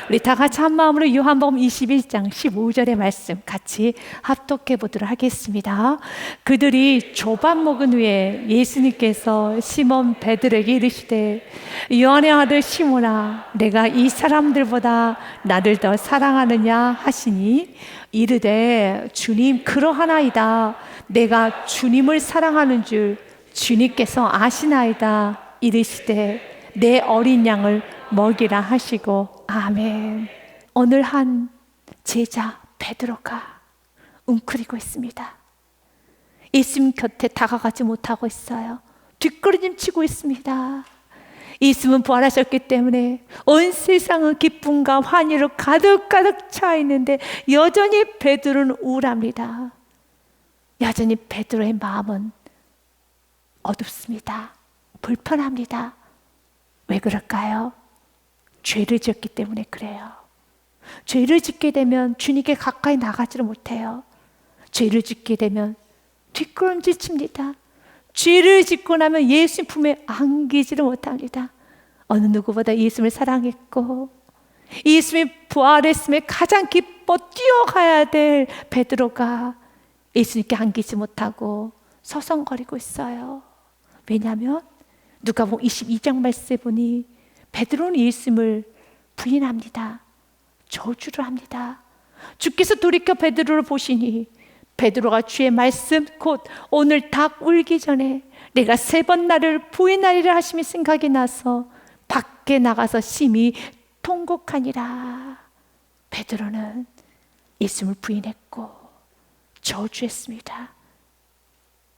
우리 다 같이 한 마음으로 요한복음 21장 15절의 말씀 같이 합독해 보도록 하겠습니다. 그들이 조밥 먹은 후에 예수님께서 시몬 베드로에게 이르시되 요한의 아들 시몬아 내가 이 사람들보다 나를 더 사랑하느냐 하시니 이르되 주님 그러하나이다. 내가 주님을 사랑하는 줄 주님께서 아시나이다. 이르시되 내 어린 양을 먹이라 하시고 아멘. 오늘 한 제자 베드로가 웅크리고 있습니다. 예수님 곁에 다가가지 못하고 있어요. 뒷걸음질 치고 있습니다. 예수님은 부활하셨기 때문에 온 세상은 기쁨과 환희로 가득가득 차 있는데 여전히 베드로는 우울합니다. 여전히 베드로의 마음은 어둡습니다. 불편합니다. 왜 그럴까요? 죄를 지었기 때문에 그래요. 죄를 짓게 되면 주님께 가까이 나가지를 못해요. 죄를 짓게 되면 뒷걸음질 칩니다. 죄를 짓고 나면 예수님 품에 안기지를 못합니다. 어느 누구보다 예수님을 사랑했고 예수님이 부활했음에 가장 기뻐 뛰어가야 될 베드로가 예수님께 안기지 못하고 서성거리고 있어요. 왜냐하면 누가복음 22장 말씀에 보니 베드로는 예수님을 부인합니다. 저주를 합니다. 주께서 돌이켜 베드로를 보시니 베드로가 주의 말씀 곧 오늘 닭 울기 전에 내가 3번 나를 부인하리라 하심이 생각이 나서 밖에 나가서 심히 통곡하니라. 베드로는 예수님을 부인했고 저주했습니다.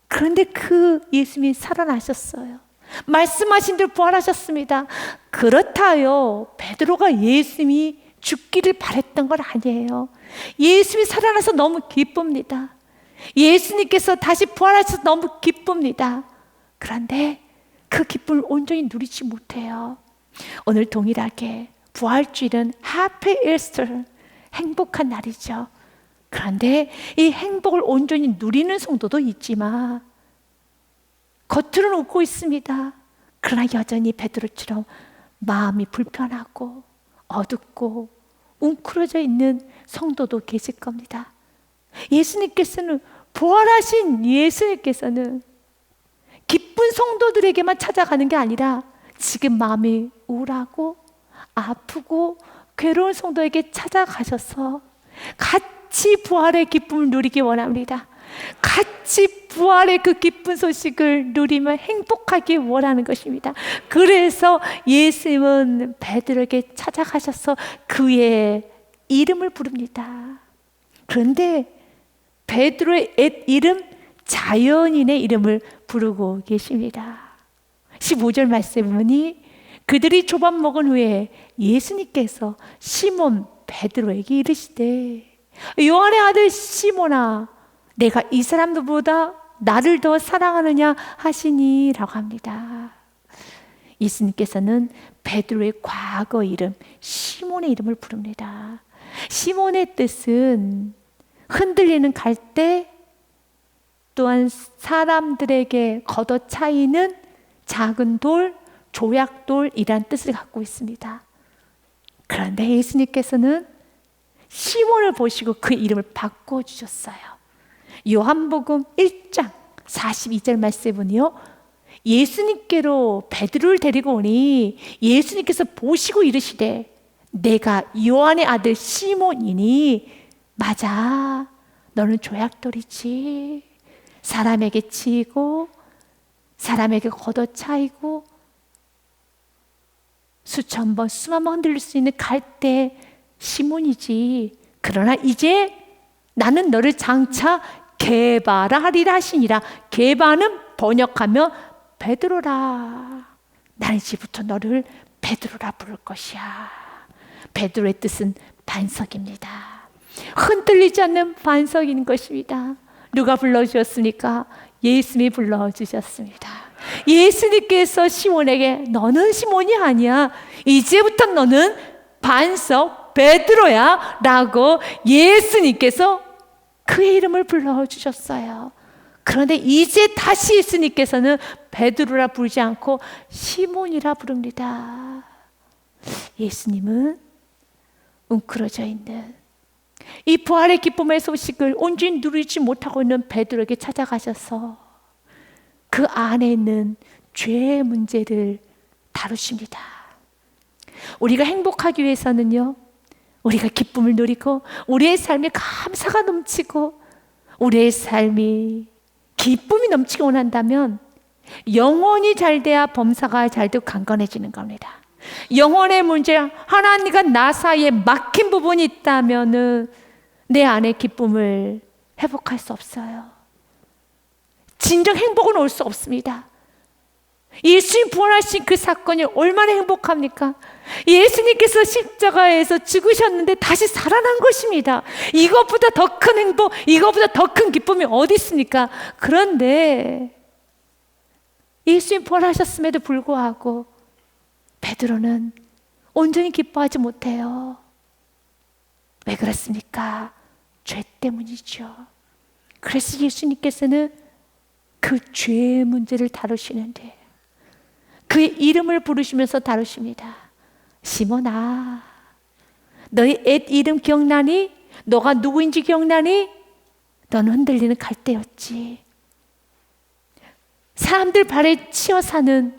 그런데 그 예수님이 살아나셨어요. 말씀하신 대로 부활하셨습니다. 그렇다요 베드로가 예수님이 죽기를 바랬던 건 아니에요. 예수님이 살아나서 너무 기쁩니다. 예수님께서 다시 부활하셔서 너무 기쁩니다. 그런데 그 기쁨을 온전히 누리지 못해요. 오늘 동일하게 부활주일은 Happy Easter, 행복한 날이죠. 그런데 이 행복을 온전히 누리는 성도도 있지만 겉으로는 웃고 있습니다. 그러나 여전히 베드로처럼 마음이 불편하고 어둡고 웅크러져 있는 성도도 계실 겁니다. 예수님께서는 부활하신 예수님께서는 기쁜 성도들에게만 찾아가는 게 아니라 지금 마음이 우울하고 아프고 괴로운 성도에게 찾아가셔서 같이 부활의 기쁨을 누리기 원합니다. 같이 부활의 그 기쁜 소식을 누리며 행복하기 원하는 것입니다. 그래서 예수님은 베드로에게 찾아가셔서 그의 이름을 부릅니다. 그런데 베드로의 옛 이름 자연인의 이름을 부르고 계십니다. 15절 말씀에 보니 그들이 조밥 먹은 후에 예수님께서 시몬 베드로에게 이르시되 요한의 아들 시몬아 내가 이 사람들보다 나를 더 사랑하느냐 하시니 라고 합니다. 예수님께서는 베드로의 과거 이름 시몬의 이름을 부릅니다. 시몬의 뜻은 흔들리는 갈대 또한 사람들에게 걷어차이는 작은 돌, 조약돌이란 뜻을 갖고 있습니다. 그런데 예수님께서는 시몬을 보시고 그 이름을 바꿔주셨어요. 요한복음 1장 42절 말씀에 보니요 예수님께로 베드로를 데리고 오니 예수님께서 보시고 이르시되 내가 요한의 아들 시몬이니 맞아 너는 조약돌이지 사람에게 치이고 사람에게 걷어차이고 수천 번 수만 번 흔들릴 수 있는 갈대 시몬이지 그러나 이제 나는 너를 장차 게바라하리라 하시니라. 게바는 번역하면 베드로라. 나는 이제부터 너를 베드로라 부를 것이야. 베드로의 뜻은 반석입니다. 흔들리지 않는 반석인 것입니다. 누가 불러주셨습니까? 예수님이 불러주셨습니다. 예수님께서 시몬에게 너는 시몬이 아니야. 이제부터 너는 반석 베드로야 라고 예수님께서 그의 이름을 불러주셨어요. 그런데 이제 다시 예수님께서는 베드로라 부르지 않고 시몬이라 부릅니다. 예수님은 웅크러져 있는 이 부활의 기쁨의 소식을 온전히 누리지 못하고 있는 베드로에게 찾아가셔서 그 안에 있는 죄의 문제를 다루십니다. 우리가 행복하기 위해서는요, 우리가 기쁨을 누리고 우리의 삶에 감사가 넘치고 우리의 삶이 기쁨이 넘치기 원한다면 영혼이 잘 돼야 범사가 잘 되고 강건해지는 겁니다. 영혼의 문제, 하나님과 나 사이에 막힌 부분이 있다면 내 안에 기쁨을 회복할 수 없어요. 진정 행복은 올 수 없습니다. 예수님 부활하신 그 사건이 얼마나 행복합니까? 예수님께서 십자가에서 죽으셨는데 다시 살아난 것입니다. 이것보다 더 큰 행복, 이것보다 더 큰 기쁨이 어디 있습니까? 그런데 예수님 부활하셨음에도 불구하고 베드로는 온전히 기뻐하지 못해요. 왜 그렇습니까? 죄 때문이죠. 그래서 예수님께서는 그 죄의 문제를 다루시는데 그의 이름을 부르시면서 다루십니다. 시몬아, 너의 옛 이름 기억나니? 너가 누구인지 기억나니? 너는 흔들리는 갈대였지. 사람들 발에 치여 사는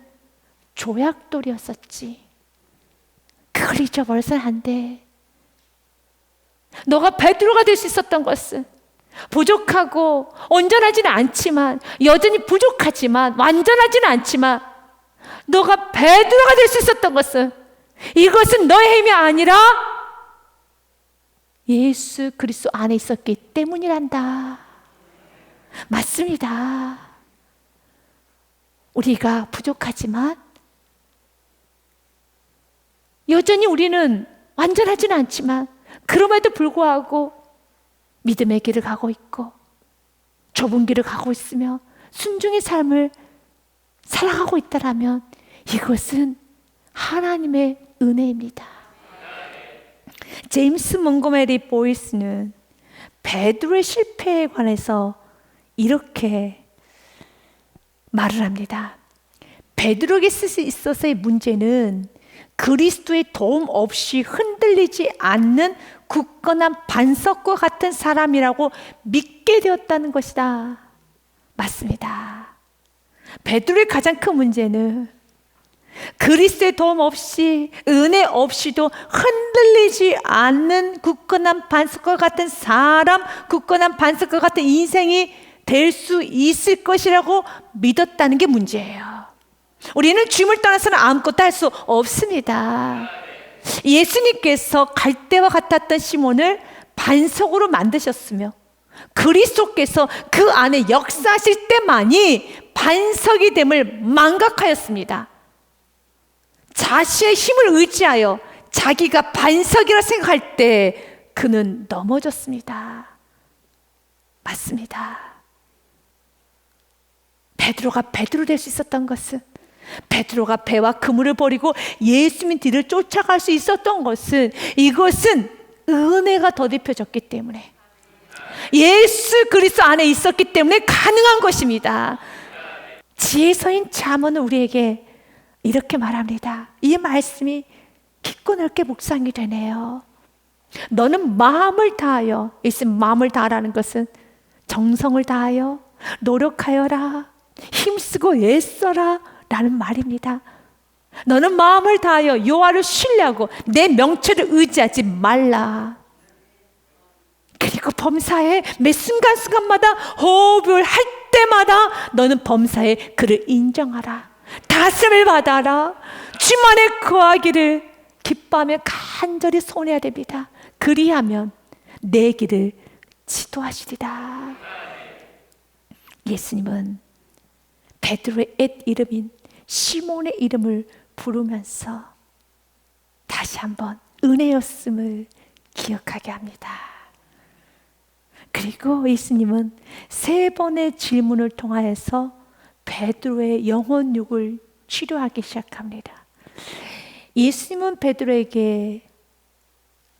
조약돌이었었지. 그걸 잊어버려서는 안 돼. 너가 베드로가 될 수 있었던 것은 부족하고 온전하지는 않지만, 여전히 부족하지만 완전하지는 않지만 너가 베드로가 될 수 있었던 것은, 이것은 너의 힘이 아니라 예수 그리스도 안에 있었기 때문이란다. 맞습니다. 우리가 부족하지만 여전히 우리는 완전하지는 않지만 그럼에도 불구하고 믿음의 길을 가고 있고 좁은 길을 가고 있으며 순종의 삶을 살아가고 있다라면 이것은 하나님의 은혜입니다. 제임스 몽고메리 보이스는 베드로의 실패에 관해서 이렇게 말을 합니다. 베드로에게 있어서의 문제는 그리스도의 도움 없이 흔들리지 않는 굳건한 반석과 같은 사람이라고 믿게 되었다는 것이다. 맞습니다. 베드로의 가장 큰 문제는 그리스도의 도움 없이, 은혜 없이도 흔들리지 않는 굳건한 반석과 같은 사람, 굳건한 반석과 같은 인생이 될 수 있을 것이라고 믿었다는 게 문제예요. 우리는 주님을 떠나서는 아무것도 할 수 없습니다. 예수님께서 갈대와 같았던 시몬을 반석으로 만드셨으며 그리스도께서 그 안에 역사하실 때만이 반석이 됨을 망각하였습니다. 자신의 힘을 의지하여 자기가 반석이라 생각할 때 그는 넘어졌습니다. 맞습니다. 베드로가 베드로 될 수 있었던 것은, 베드로가 배와 그물을 버리고 예수님 뒤를 쫓아갈 수 있었던 것은, 이것은 은혜가 더딥혀졌기 때문에, 예수 그리스도 안에 있었기 때문에 가능한 것입니다. 지혜서인 잠언은 우리에게 이렇게 말합니다. 이 말씀이 깊고 넓게 묵상이 되네요. 너는 마음을 다하여, 있으면 마음을 다하라는 것은 정성을 다하여 노력하여라, 힘쓰고 애써라 라는 말입니다. 너는 마음을 다하여 여호와를 신뢰하고 내 명철을 의지하지 말라. 그리고 범사에 매 순간순간마다 호흡을 할 때마다 너는 범사에 그를 인정하라. 다스림을 받아라. 주만에 거하기를 기뻐하며 간절히 소원해야 됩니다. 그리하면 내 길을 지도하시리라. 예수님은 베드로의 옛 이름인 시몬의 이름을 부르면서 다시 한번 은혜였음을 기억하게 합니다. 그리고 예수님은 3번의 질문을 통하여서 베드로의 영혼육을 치료하기 시작합니다. 예수님은 베드로에게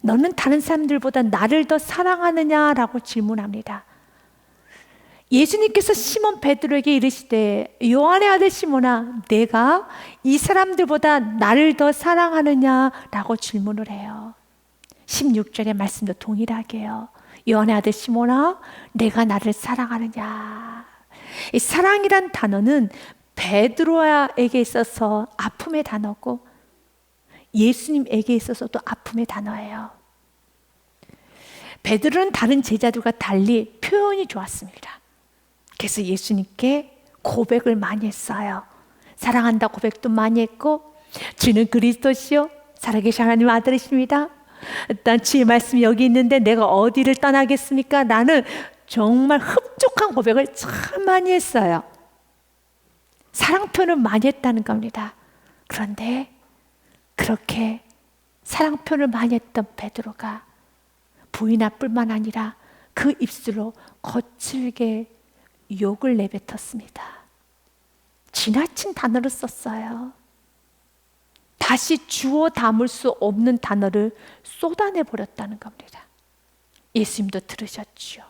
너는 다른 사람들보다 나를 더 사랑하느냐라고 질문합니다. 예수님께서 시몬 베드로에게 이르시되 요한의 아들 시몬아, 내가 이 사람들보다 나를 더 사랑하느냐라고 질문을 해요. 16절의 말씀도 동일하게요. 요한의 아들 시몬아, 내가 나를 사랑하느냐. 이 사랑이란 단어는 베드로에게 있어서 아픔의 단어고 예수님에게 있어서도 아픔의 단어예요. 베드로는 다른 제자들과 달리 표현이 좋았습니다. 그래서 예수님께 고백을 많이 했어요. 사랑한다 고백도 많이 했고, 주는 그리스도시요 살아계신 하나님 아들이십니다. 일단 주의 말씀이 여기 있는데 내가 어디를 떠나겠습니까? 나는 정말 흡족한 고백을 참 많이 했어요. 사랑 표현을 많이 했다는 겁니다. 그런데 그렇게 사랑 표현을 많이 했던 베드로가 부인할 뿐만 아니라 그 입술로 거칠게 욕을 내뱉었습니다. 지나친 단어를 썼어요. 다시 주워 담을 수 없는 단어를 쏟아내 버렸다는 겁니다. 예수님도 들으셨죠.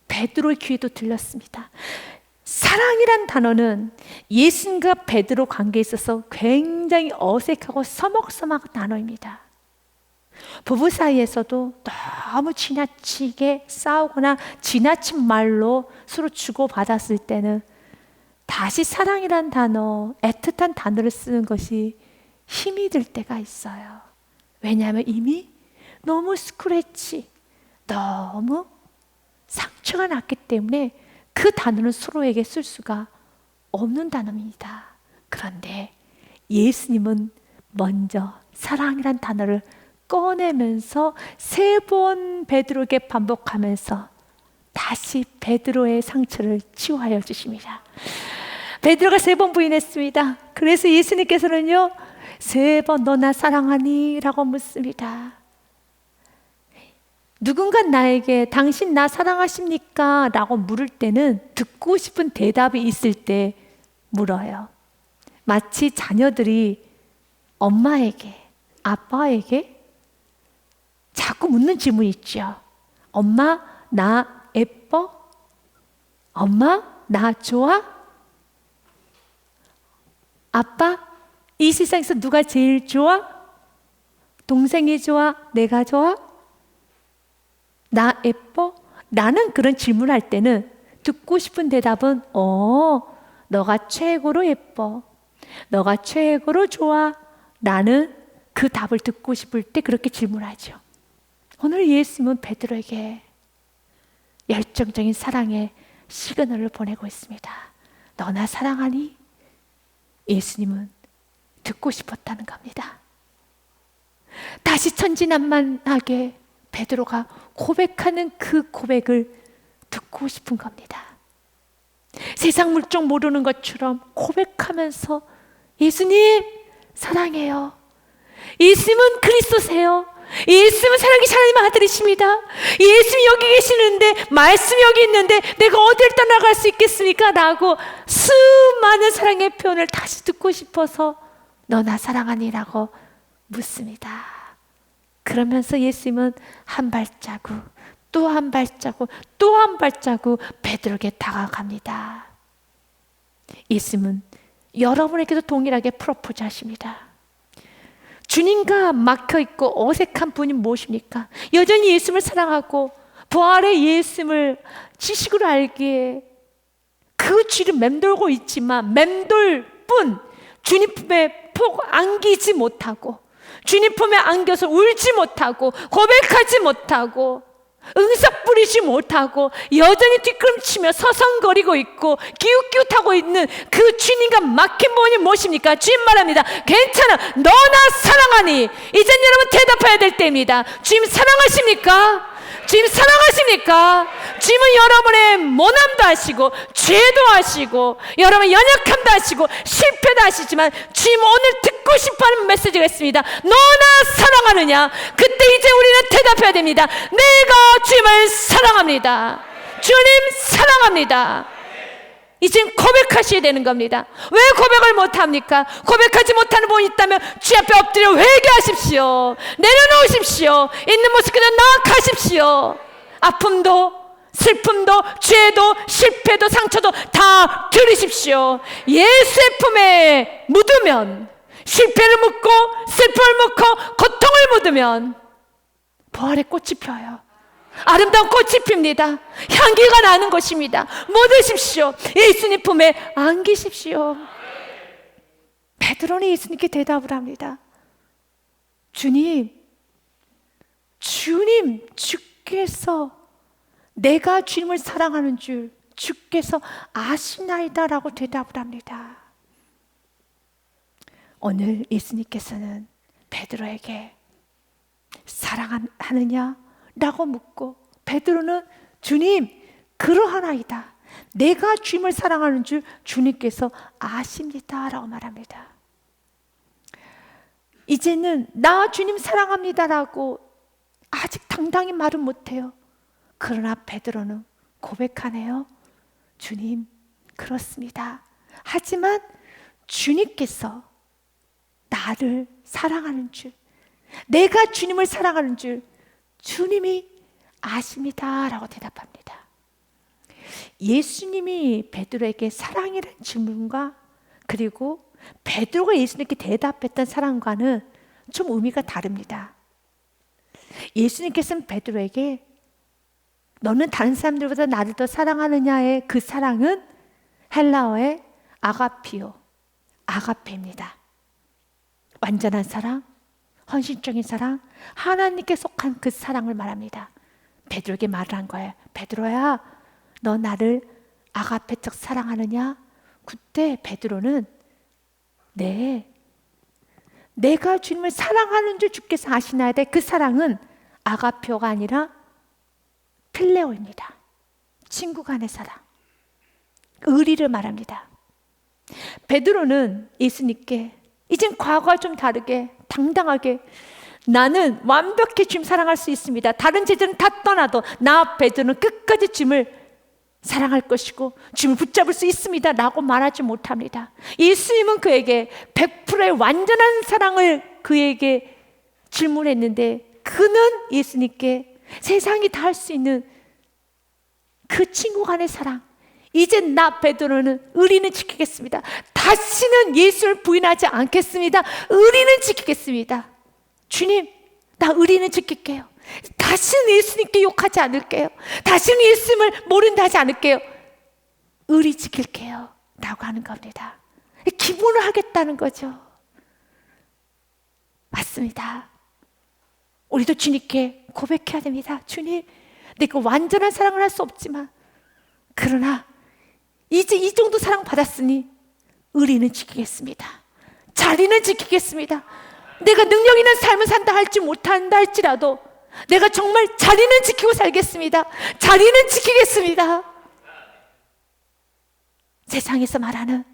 베드로의 귀에도 들렸습니다. 사랑이란 단어는 예수님과 베드로 관계에 있어서 굉장히 어색하고 서먹서먹한 단어입니다. 부부 사이에서도 너무 지나치게 싸우거나 지나친 말로 서로 주고받았을 때는 다시 사랑이란 단어, 애틋한 단어를 쓰는 것이 힘이 들 때가 있어요. 왜냐하면 이미 너무 스크래치, 너무 상처가 났기 때문에 그 단어는 서로에게 쓸 수가 없는 단어입니다. 그런데 예수님은 먼저 사랑이란 단어를 꺼내면서 3번 베드로에게 반복하면서 다시 베드로의 상처를 치유하여 주십니다. 베드로가 3번 부인했습니다. 그래서 예수님께서는요, 3번 너 나 사랑하니? 라고 묻습니다. 누군가 나에게 당신 나 사랑하십니까? 라고 물을 때는 듣고 싶은 대답이 있을 때 물어요. 마치 자녀들이 엄마에게, 아빠에게 자꾸 묻는 질문이 있죠. 엄마 나 예뻐? 엄마 나 좋아? 아빠 이 세상에서 누가 제일 좋아? 동생이 좋아? 내가 좋아? 나 예뻐? 나는 그런 질문할 때는 듣고 싶은 대답은 너가 최고로 예뻐. 너가 최고로 좋아. 나는 그 답을 듣고 싶을 때 그렇게 질문하죠. 오늘 예수님은 베드로에게 열정적인 사랑의 시그널을 보내고 있습니다. 너 나 사랑하니? 예수님은 듣고 싶었다는 겁니다. 다시 천진난만하게 베드로가 고백하는 그 고백을 듣고 싶은 겁니다. 세상 물정 모르는 것처럼 고백하면서 예수님 사랑해요. 예수님은 그리스도세요. 예수님은 살아계신 하나님의 아들이십니다. 예수님이 여기 계시는데, 말씀이 여기 있는데 내가 어딜 떠나갈 수 있겠습니까? 라고 수많은 사랑의 표현을 다시 듣고 싶어서 너 나 사랑하니? 라고 묻습니다. 그러면서 예수님은 한 발자국, 또 한 발자국, 또 한 발자국 베드로에게 다가갑니다. 예수님은 여러분에게도 동일하게 프로포즈 하십니다. 주님과 막혀있고 어색한 분이 무엇입니까? 여전히 예수님을 사랑하고 부활의 예수님을 지식으로 알기에 그 쥐를 맴돌고 있지만 맴돌 뿐 주님 품에 푹 안기지 못하고, 주님 품에 안겨서 울지 못하고, 고백하지 못하고, 응석 부리지 못하고 여전히 뒤꿈치며 서성거리고 있고 기웃기웃하고 있는 그 주님과 막힌 부분이 무엇입니까? 주님 말합니다. 괜찮아, 너 나 사랑하니? 이젠 여러분 대답해야 될 때입니다. 주님 사랑하십니까? 주님 사랑하십니까? 주님은 여러분의 모난도 아시고 죄도 아시고 여러분의 연약함도 아시고 실패도 아시지만 주님 오늘 듣고 싶어하는 메시지가 있습니다. 너 나 사랑하느냐? 그때 이제 우리는 대답해야 됩니다. 내가 주님을 사랑합니다. 주님 사랑합니다. 이제 고백하셔야 되는 겁니다. 왜 고백을 못합니까? 고백하지 못하는 분이 있다면 주 앞에 엎드려 회개하십시오. 내려놓으십시오. 있는 모습 그대로 나아가십시오. 아픔도 슬픔도 죄도 실패도 상처도 다 들으십시오. 예수의 품에 묻으면, 실패를 묻고 슬픔을 묻고 고통을 묻으면 부활의 꽃이 펴요. 아름다운 꽃이 핍니다. 향기가 나는 것입니다. 뭐 드십시오? 예수님 품에 안기십시오. 베드로는 예수님께 대답을 합니다. 주님, 주께서 내가 주님을 사랑하는 줄 주께서 아시나이다 라고 대답을 합니다. 오늘 예수님께서는 베드로에게 사랑하느냐? 라고 묻고, 베드로는 주님, 그러하나이다. 내가 주님을 사랑하는 줄 주님께서 아십니다 라고 말합니다. 이제는 나 주님 사랑합니다 라고 아직 당당히 말은 못해요. 그러나 베드로는 고백하네요. 주님, 그렇습니다. 하지만 주님께서 나를 사랑하는 줄, 내가 주님을 사랑하는 줄 주님이 아십니다 라고 대답합니다. 예수님이 베드로에게 사랑이라는 질문과 그리고 베드로가 예수님께 대답했던 사랑과는 좀 의미가 다릅니다. 예수님께서는 베드로에게 너는 다른 사람들보다 나를 더 사랑하느냐의 그 사랑은 헬라어의 아가피오, 아가페입니다. 완전한 사랑, 헌신적인 사랑, 하나님께 속한 그 사랑을 말합니다. 베드로에게 말을 한 거예요. 베드로야, 너 나를 아가페적 사랑하느냐? 그때 베드로는 네, 내가 주님을 사랑하는 줄 주께서 아시나이다. 그 사랑은 아가페오가 아니라 필레오입니다. 친구 간의 사랑, 의리를 말합니다. 베드로는 예수님께 이젠 과거와 좀 다르게 당당하게 나는 완벽히 주님 사랑할 수 있습니다. 다른 제자는 다 떠나도 나 베드로는 끝까지 주님을 사랑할 것이고 주님을 붙잡을 수 있습니다 라고 말하지 못합니다. 예수님은 그에게 100%의 완전한 사랑을 그에게 질문했는데 그는 예수님께 세상이 다 할 수 있는 그 친구 간의 사랑, 이제 나 베드로는 의리는 지키겠습니다. 다시는 예수를 부인하지 않겠습니다. 의리는 지키겠습니다. 주님, 나 의리는 지킬게요. 다시는 예수님께 욕하지 않을게요. 다시는 예수님을 모른다 하지 않을게요. 의리 지킬게요 라고 하는 겁니다. 기본을 하겠다는 거죠. 맞습니다. 우리도 주님께 고백해야 됩니다. 주님, 내가 완전한 사랑을 할 수 없지만 그러나 이제 이 정도 사랑 받았으니 의리는 지키겠습니다. 자리는 지키겠습니다. 내가 능력 있는 삶을 산다 할지 못한다 할지라도 내가 정말 자리는 지키고 살겠습니다. 자리는 지키겠습니다. 세상에서 말하는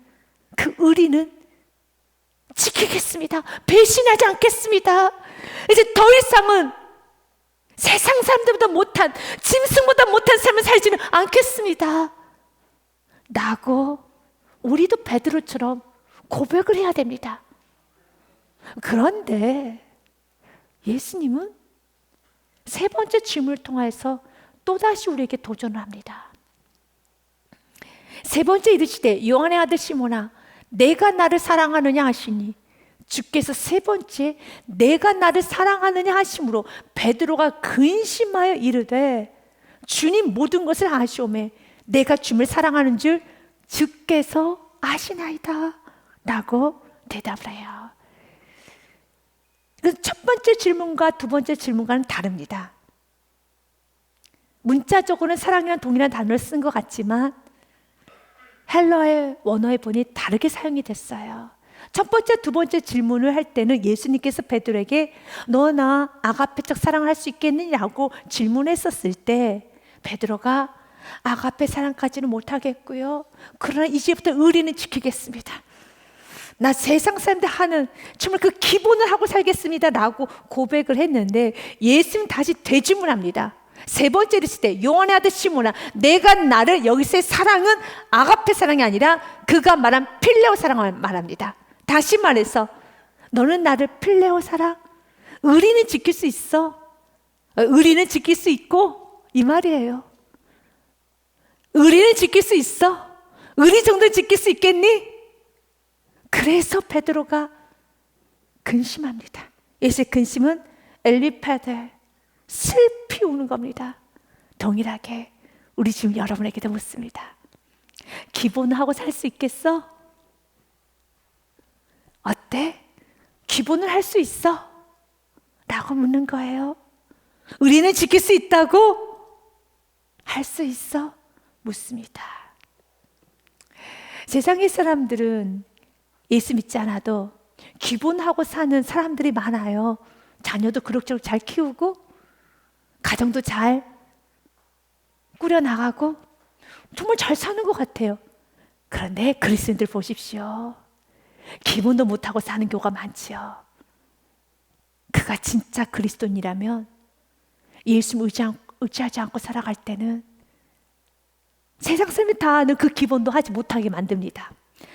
그 의리는 지키겠습니다. 배신하지 않겠습니다. 이제 더 이상은 세상 사람들보다 못한, 짐승보다 못한 삶을 살지는 않겠습니다 라고 우리도 베드로처럼 고백을 해야 됩니다. 그런데 예수님은 세 번째 질문을 통해서 또다시 우리에게 도전을 합니다. 세 번째 이르시되 요한의 아들 시몬아 내가 나를 사랑하느냐 하시니, 주께서 세 번째 내가 나를 사랑하느냐 하심으로 베드로가 근심하여 이르되 주님 모든 것을 아시오매 내가 주님을 사랑하는 줄 주께서 아시나이다 라고 대답을 해요. 첫 번째 질문과 두 번째 질문과는 다릅니다. 문자적으로는 사랑이란 동일한 단어를 쓴 것 같지만 헬러의 원어에 보니 다르게 사용이 됐어요. 첫 번째, 두 번째 질문을 할 때는 예수님께서 베드로에게 너 나 아가페적 사랑을 할 수 있겠느냐고 질문했었을 때 베드로가 아가페 사랑까지는 못하겠고요. 그러나 이제부터 의리는 지키겠습니다. 나 세상 사람들 하는 정말 그 기본을 하고 살겠습니다 라고 고백을 했는데 예수님 다시 되질문합니다. 세 번째 이르시되 요한의 아들 시몬아 내가 나를, 여기서의 사랑은 아가페 사랑이 아니라 그가 말한 필레오 사랑을 말합니다. 다시 말해서 너는 나를 필레오 사랑, 의리는 지킬 수 있어? 의리는 지킬 수 있고 이 말이에요. 의리는 지킬 수 있어? 의리 정도 지킬 수 있겠니? 그래서 베드로가 근심합니다. 예수의 근심은 엘리파데, 슬피 우는 겁니다. 동일하게 우리 지금 여러분에게도 묻습니다. 기본하고 살 수 있겠어? 어때? 기본을 할 수 있어? 라고 묻는 거예요. 우리는 지킬 수 있다고? 할 수 있어? 묻습니다. 세상의 사람들은 예수 믿지 않아도 기본하고 사는 사람들이 많아요. 자녀도 그럭저럭 잘 키우고 가정도 잘 꾸려나가고 정말 잘 사는 것 같아요. 그런데 그리스도인들 보십시오. 기본도 못하고 사는 경우가 많지요. 그가 진짜 그리스도인이라면 예수 의지하지 않고 살아갈 때는 세상 사람이 다 아는 그 기본도 하지 못하게 만듭니다.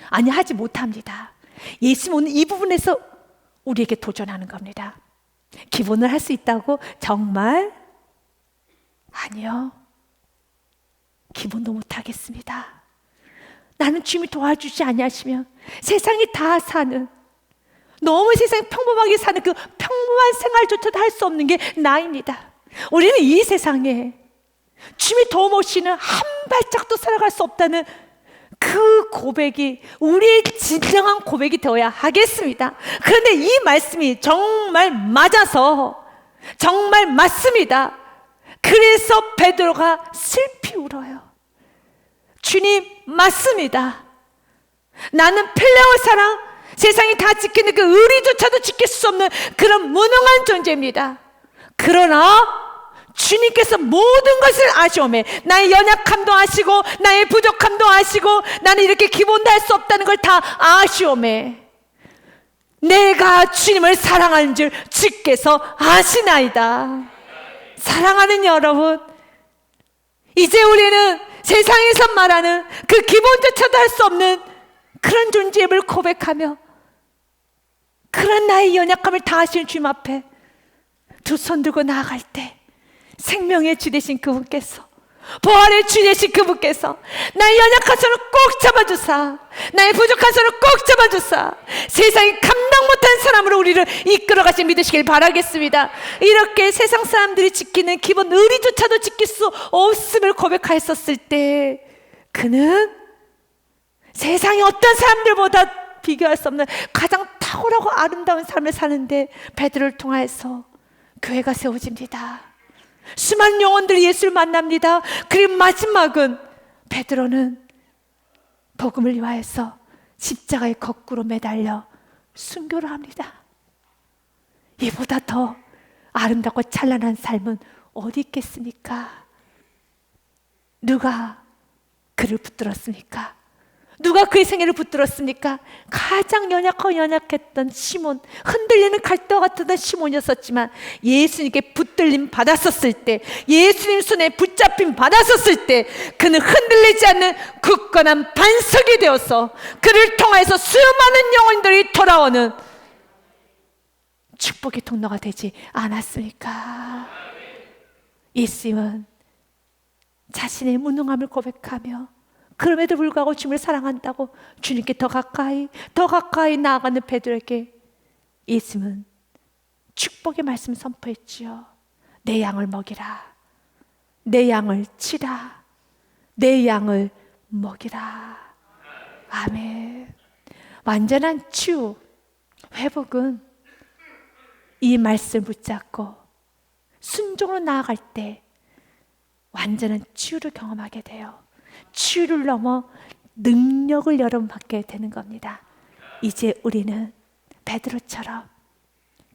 아니, 하지 못합니다. 예수 오늘 이 부분에서 우리에게 도전하는 겁니다. 기본을 할 수 있다고? 정말? 아니요. 기본도 못하겠습니다. 나는 주님이 도와주지 아니하시면 세상이 다 사는, 너무 세상이 평범하게 사는 그 평범한 생활조차도 할 수 없는 게 나입니다. 우리는 이 세상에 주님이 도움 없이는 한 발짝도 살아갈 수 없다는 그 고백이 우리의 진정한 고백이 되어야 하겠습니다. 그런데 이 말씀이 정말 맞아서 정말 맞습니다. 그래서 베드로가 슬피 울어요. 주님, 맞습니다. 나는 필레오 사랑, 세상이 다 지키는 그 의리조차도 지킬 수 없는 그런 무능한 존재입니다. 그러나 주님께서 모든 것을 아시오매, 나의 연약함도 아시고 나의 부족함도 아시고 나는 이렇게 기본도 할 수 없다는 걸 다 아시오매, 내가 주님을 사랑하는 줄 주께서 아시나이다. 사랑하는 여러분, 이제 우리는 세상에서 말하는 그 기본조차도 할 수 없는 그런 존재임을 고백하며 그런 나의 연약함을 다 아시는 주님 앞에 두 손 들고 나아갈 때 생명의 주 되신 그분께서, 부활의 주 되신 그분께서 나의 연약한 손을 꼭 잡아주사, 나의 부족한 손을 꼭 잡아주사 세상이 감당 못한 사람으로 우리를 이끌어가시 믿으시길 바라겠습니다. 이렇게 세상 사람들이 지키는 기본 의리조차도 지킬 수 없음을 고백하였었을 때 그는 세상의 어떤 사람들보다 비교할 수 없는 가장 탁월하고 아름다운 삶을 사는데 베드로를 통하여서 교회가 세워집니다. 수많은 영혼들이 예수를 만납니다. 그리고 마지막은 베드로는 복음을 위하여서 십자가에 거꾸로 매달려 순교를 합니다. 이보다 더 아름답고 찬란한 삶은 어디 있겠습니까? 누가 그를 붙들었습니까? 누가 그의 생애를 붙들었습니까? 가장 연약했던 시몬, 흔들리는 갈대와 같았던 시몬이었었지만 예수님께 붙들림 받았었을 때, 예수님 손에 붙잡힘 받았었을 때 그는 흔들리지 않는 굳건한 반석이 되어서 그를 통해서 수많은 영혼들이 돌아오는 축복의 통로가 되지 않았습니까? 예수님은 자신의 무능함을 고백하며 그럼에도 불구하고 주님을 사랑한다고 주님께 더 가까이 나아가는 베드로에게 예수님은 축복의 말씀 선포했지요. 내 양을 먹이라, 내 양을 치라, 내 양을 먹이라. 아멘. 완전한 치유, 회복은 이 말씀을 붙잡고 순종으로 나아갈 때 완전한 치유를 경험하게 돼요. 치유를 넘어 능력을 여러분 받게 되는 겁니다. 이제 우리는 베드로처럼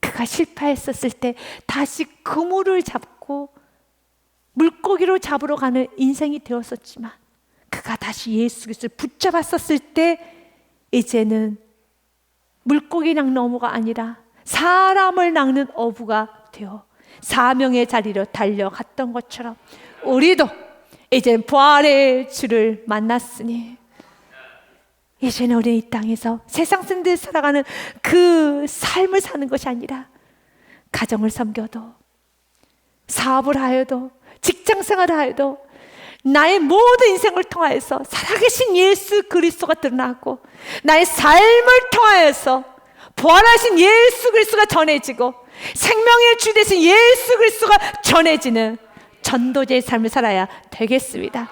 그가 실패했었을 때 다시 그물을 잡고 물고기로 잡으러 가는 인생이 되었었지만 그가 다시 예수 그리스도를 붙잡았었을 때 이제는 물고기 낚는 어부가 아니라 사람을 낚는 어부가 되어 사명의 자리로 달려갔던 것처럼 우리도 이제 부활의 주를 만났으니 이제는 우리 이 땅에서 세상 사람들이 살아가는 그 삶을 사는 것이 아니라 가정을 섬겨도 사업을 하여도 직장생활을 하여도 나의 모든 인생을 통하여서 살아계신 예수 그리스도가 드러나고 나의 삶을 통하여서 부활하신 예수 그리스도가 전해지고 생명의 주 되신 예수 그리스도가 전해지는 전도자의 삶을 살아야 되겠습니다.